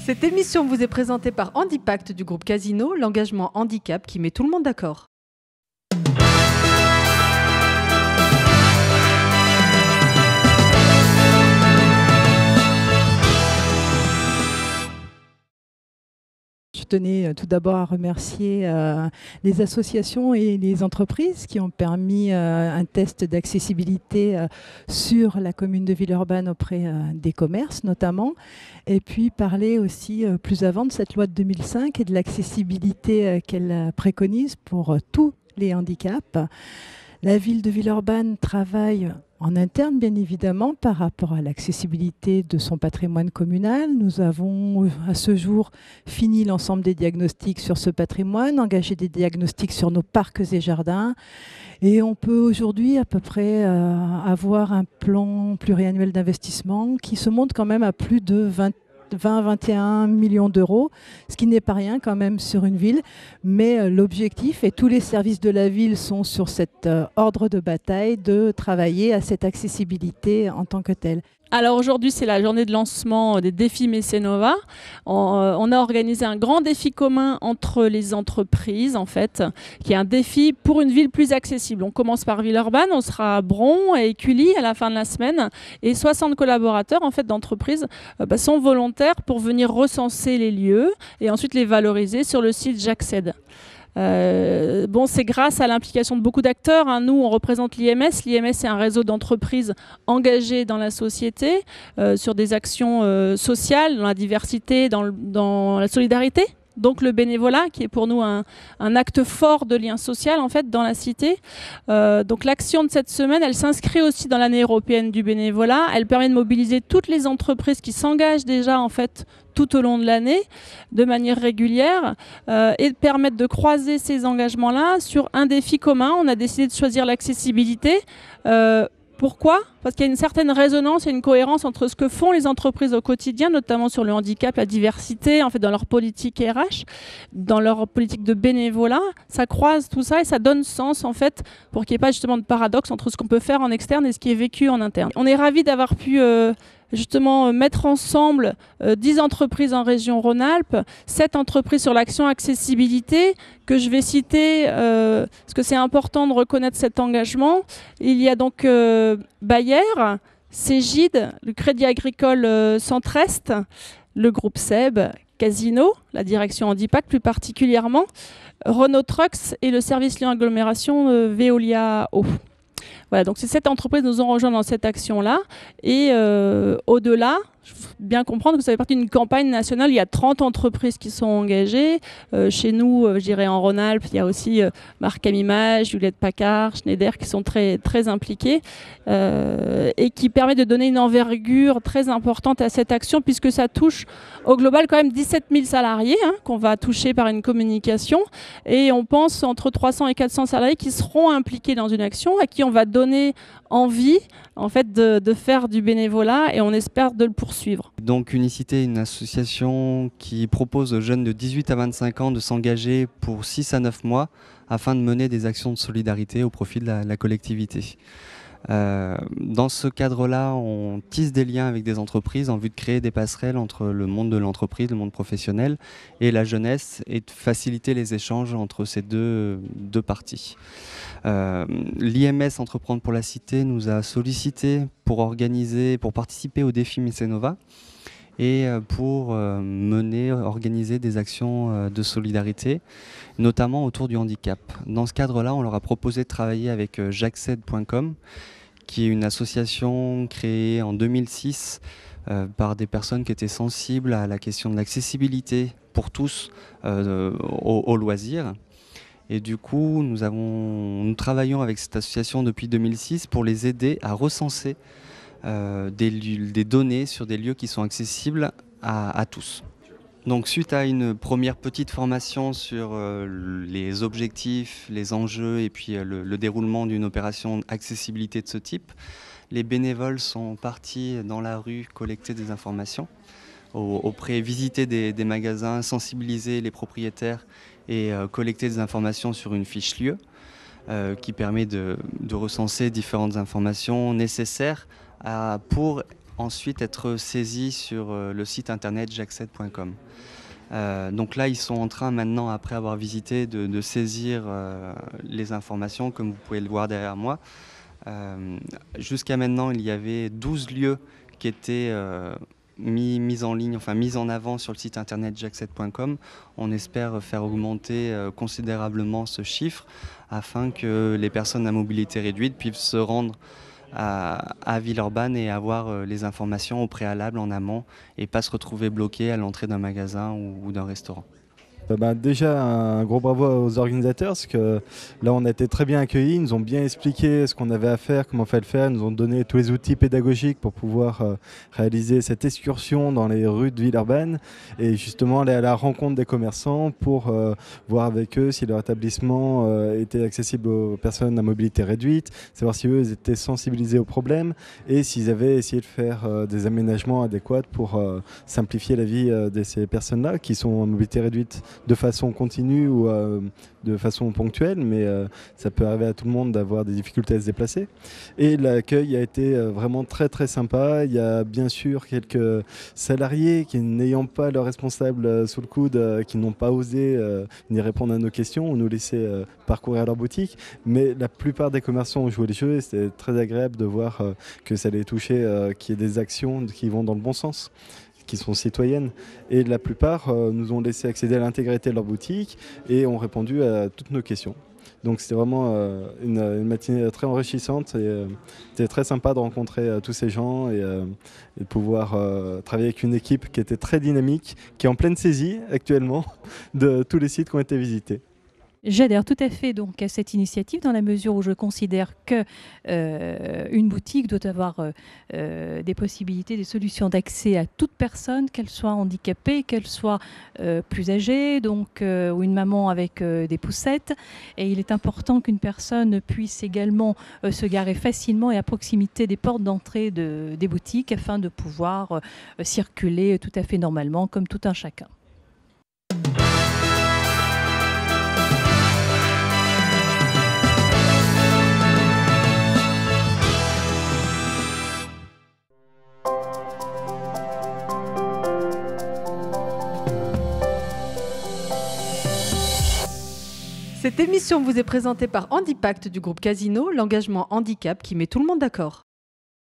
Cette émission vous est présentée par Handipact du groupe Casino, l'engagement handicap qui met tout le monde d'accord. Je tenais tout d'abord à remercier les associations et les entreprises qui ont permis un test d'accessibilité sur la commune de Villeurbanne auprès des commerces notamment, et puis parler aussi plus avant de cette loi de 2005 et de l'accessibilité qu'elle préconise pour tous les handicaps. La ville de Villeurbanne travaille en interne, bien évidemment, par rapport à l'accessibilité de son patrimoine communal. Nous avons, à ce jour, fini l'ensemble des diagnostics sur ce patrimoine, engagé des diagnostics sur nos parcs et jardins. Et on peut aujourd'hui, à peu près, avoir un plan pluriannuel d'investissement qui se monte quand même à plus de 20-21 millions d'euros, ce qui n'est pas rien quand même sur une ville, mais l'objectif, et tous les services de la ville sont sur cet ordre de bataille, de travailler à cette accessibilité en tant que telle. Alors aujourd'hui, c'est la journée de lancement des défis Mécénova. On a organisé un grand défi commun entre les entreprises, en fait, qui est un défi pour une ville plus accessible. On commence par Villeurbanne, on sera à Bron et Écully à la fin de la semaine. Et 60 collaborateurs en fait, d'entreprises sont volontaires pour venir recenser les lieux et ensuite les valoriser sur le site J'accède. C'est grâce à l'implication de beaucoup d'acteurs. Nous, on représente l'IMS. L'IMS, c'est un réseau d'entreprises engagées dans la société, sur des actions sociales, dans la diversité, dans la solidarité. Donc le bénévolat, qui est pour nous un acte fort de lien social en fait dans la cité. Donc l'action de cette semaine, elle s'inscrit aussi dans l'année européenne du bénévolat. Elle permet de mobiliser toutes les entreprises qui s'engagent déjà en fait tout au long de l'année, de manière régulière, et de permettre de croiser ces engagements-là sur un défi commun. On a décidé de choisir l'accessibilité. Pourquoi ? Parce qu'il y a une certaine résonance et une cohérence entre ce que font les entreprises au quotidien, notamment sur le handicap, la diversité, en fait, dans leur politique RH, dans leur politique de bénévolat. Ça croise tout ça et ça donne sens, en fait, pour qu'il n'y ait pas justement de paradoxe entre ce qu'on peut faire en externe et ce qui est vécu en interne. On est ravis d'avoir pu justement mettre ensemble 10 entreprises en région Rhône-Alpes, 7 entreprises sur l'action accessibilité, que je vais citer, parce que c'est important de reconnaître cet engagement. Il y a donc Bayer, Cégide, le Crédit Agricole Centre-Est, le groupe SEB, Casino, la direction Handipact plus particulièrement, Renault Trucks et le service Lyon Agglomération Veolia Eau. Voilà, donc ces 7 entreprises nous ont rejoints dans cette action-là. Et au-delà, il faut bien comprendre que ça fait partie d'une campagne nationale. Il y a 30 entreprises qui sont engagées. Chez nous, je dirais en Rhône-Alpes, il y a aussi Markham Image, Hewlett-Packard, Schneider qui sont très, très impliqués et qui permet de donner une envergure très importante à cette action puisque ça touche au global quand même 17 000 salariés qu'on va toucher par une communication. Et on pense entre 300 et 400 salariés qui seront impliqués dans une action à qui on va donner envie en fait, de faire du bénévolat et on espère de le poursuivre. Donc Unicité est une association qui propose aux jeunes de 18 à 25 ans de s'engager pour 6 à 9 mois afin de mener des actions de solidarité au profit de la collectivité. Dans ce cadre-là, on tisse des liens avec des entreprises en vue de créer des passerelles entre le monde de l'entreprise, le monde professionnel et la jeunesse et de faciliter les échanges entre ces deux parties. L'IMS Entreprendre pour la Cité nous a sollicité pour participer au défi Mécénova et pour organiser des actions de solidarité, notamment autour du handicap. Dans ce cadre-là, on leur a proposé de travailler avec J'accède.com, qui est une association créée en 2006 par des personnes qui étaient sensibles à la question de l'accessibilité pour tous aux loisirs. Et du coup, nous travaillons avec cette association depuis 2006 pour les aider à recenser des données sur des lieux qui sont accessibles à tous. Donc suite à une première petite formation sur les objectifs, les enjeux et puis le déroulement d'une opération accessibilité de ce type, les bénévoles sont partis dans la rue collecter des informations, visiter des magasins, sensibiliser les propriétaires et collecter des informations sur une fiche lieu. qui permet de recenser différentes informations nécessaires pour ensuite être saisies sur le site internet jacced.com. Donc là, ils sont en train maintenant, après avoir visité, de saisir les informations, comme vous pouvez le voir derrière moi. Jusqu'à maintenant, il y avait 12 lieux qui étaient mis en ligne, enfin mis en avant sur le site internet jacced.com. On espère faire augmenter considérablement ce chiffre afin que les personnes à mobilité réduite puissent se rendre à Villeurbanne et avoir les informations au préalable en amont et pas se retrouver bloqué à l'entrée d'un magasin ou d'un restaurant. Déjà, un gros bravo aux organisateurs parce que là, on a été très bien accueillis. Ils nous ont bien expliqué ce qu'on avait à faire, comment il fallait le faire. Ils nous ont donné tous les outils pédagogiques pour pouvoir réaliser cette excursion dans les rues de Villeurbanne et justement aller à la rencontre des commerçants pour voir avec eux si leur établissement était accessible aux personnes à mobilité réduite, savoir si eux ils étaient sensibilisés aux problèmes et s'ils avaient essayé de faire des aménagements adéquats pour simplifier la vie de ces personnes-là qui sont à mobilité réduite de façon continue ou de façon ponctuelle, mais ça peut arriver à tout le monde d'avoir des difficultés à se déplacer. Et l'accueil a été vraiment très très sympa. Il y a bien sûr quelques salariés qui, n'ayant pas leur responsable sous le coude, qui n'ont pas osé ni répondre à nos questions ou nous laisser parcourir leur boutique, mais la plupart des commerçants ont joué le jeu et c'était très agréable de voir que ça les touchait, qu'il y ait des actions qui vont dans le bon sens, qui sont citoyennes, et la plupart nous ont laissé accéder à l'intégralité de leur boutique et ont répondu à toutes nos questions. Donc c'était vraiment une matinée très enrichissante et c'était très sympa de rencontrer tous ces gens et de pouvoir travailler avec une équipe qui était très dynamique, qui est en pleine saisie actuellement de tous les sites qui ont été visités. J'adhère tout à fait donc à cette initiative dans la mesure où je considère que une boutique doit avoir des possibilités, des solutions d'accès à toute personne, qu'elle soit handicapée, qu'elle soit plus âgée, donc ou une maman avec des poussettes. Et il est important qu'une personne puisse également se garer facilement et à proximité des portes d'entrée des boutiques afin de pouvoir circuler tout à fait normalement comme tout un chacun. Cette émission vous est présentée par Handipact du groupe Casino, l'engagement handicap qui met tout le monde d'accord.